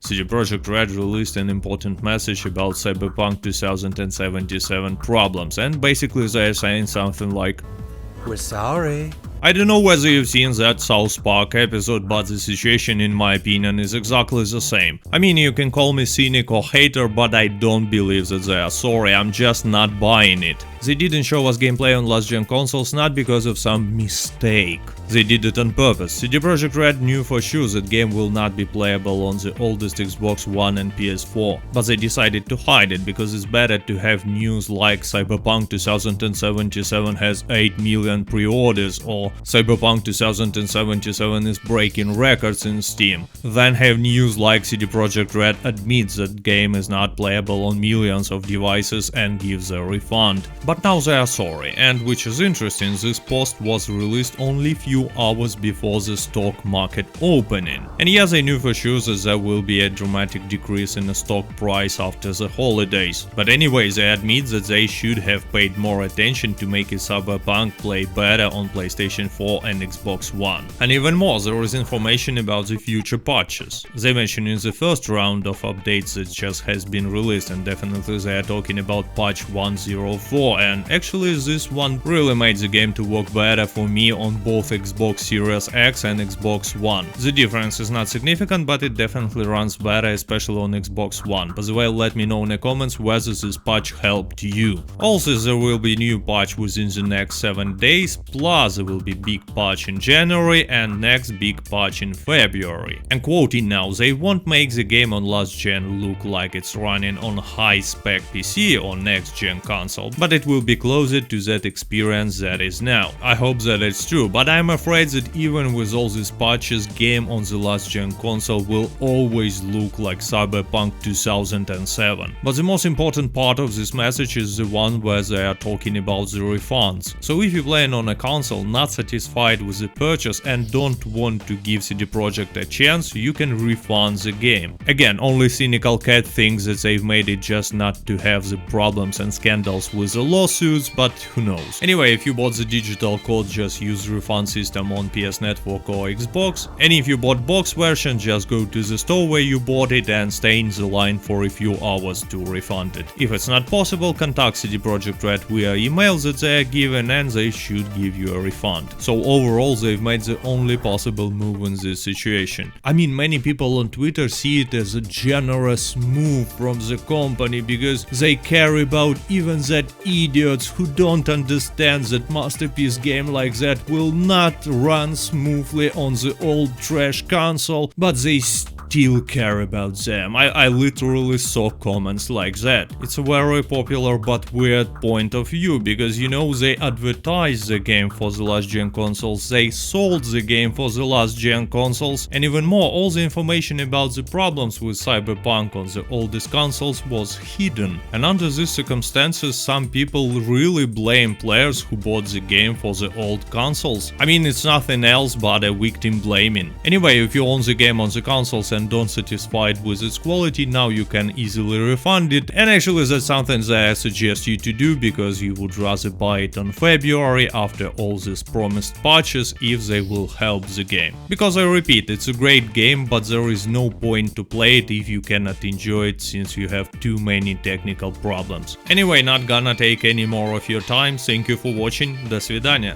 CD Projekt Red released an important message about Cyberpunk 2077 problems, and basically they're saying something like, "We're sorry." I don't know whether you've seen that South Park episode, but the situation in my opinion is exactly the same. I mean, you can call me cynic or hater, but I don't believe that they are sorry, I'm just not buying it. They didn't show us gameplay on last-gen consoles not because of some mistake. They did it on purpose. CD Projekt Red knew for sure that game will not be playable on the oldest Xbox One and PS4, but they decided to hide it because it's better to have news like Cyberpunk 2077 has 8 million pre-orders or Cyberpunk 2077 is breaking records in Steam, than have news like CD Projekt Red admits that game is not playable on millions of devices and gives a refund. But now they are sorry, and which is interesting, this post was released only few hours before the stock market opening. And yes, they knew for sure that there will be a dramatic decrease in the stock price after the holidays. But anyway, they admit that they should have paid more attention to make a Cyberpunk play better on PlayStation 4 and Xbox One. And even more, there is information about the future patches. They mentioned in the first round of updates that just has been released, and definitely they are talking about patch 104, and actually this one really made the game to work better for me on both Xbox Series X and Xbox One. The difference is not significant, but it definitely runs better, especially on Xbox One. By the way, let me know in the comments whether this patch helped you. Also, there will be new patch within the next 7 days, plus there will be big patch in January and next big patch in February. And quoting now, they won't make the game on last gen look like it's running on high-spec PC or next-gen console, but it will be closer to that experience that is now. I hope that it's true, but I'm afraid that even with all these patches, game on the last-gen console will always look like Cyberpunk 2007. But the most important part of this message is the one where they are talking about the refunds. So if you're playing on a console not satisfied with the purchase and don't want to give CD Projekt a chance, you can refund the game. Again, only cynical cat thinks that they've made it just not to have the problems and scandals with the lawsuits, but who knows. Anyway, if you bought the digital code, just use refund system on PS Network or Xbox, and if you bought box version, just go to the store where you bought it and stay in the line for a few hours to refund it. If it's not possible, contact CD Projekt Red via email that they are given and they should give you a refund. So overall, they've made the only possible move in this situation. I mean, many people on Twitter see it as a generous move from the company because they care about even that idiots who don't understand that masterpiece game like that will not run smoothly on the old trash console, but they still care about them. I literally saw comments like that. It's a very popular but weird point of view because, you know, they advertised the game for the last gen consoles, they sold the game for the last gen consoles, and even more, all the information about the problems with Cyberpunk on the oldest consoles was hidden. And under these circumstances, some people really blame players who bought the game for the old consoles. I mean, it's nothing else but a victim blaming. Anyway, if you own the game on the consoles and don't satisfied with its quality, now you can easily refund it, and actually that's something that I suggest you to do because you would rather buy it on February after all these promised patches if they will help the game. Because I repeat, it's a great game, but there is no point to play it if you cannot enjoy it since you have too many technical problems. Anyway, not gonna take any more of your time, thank you for watching, до свидания.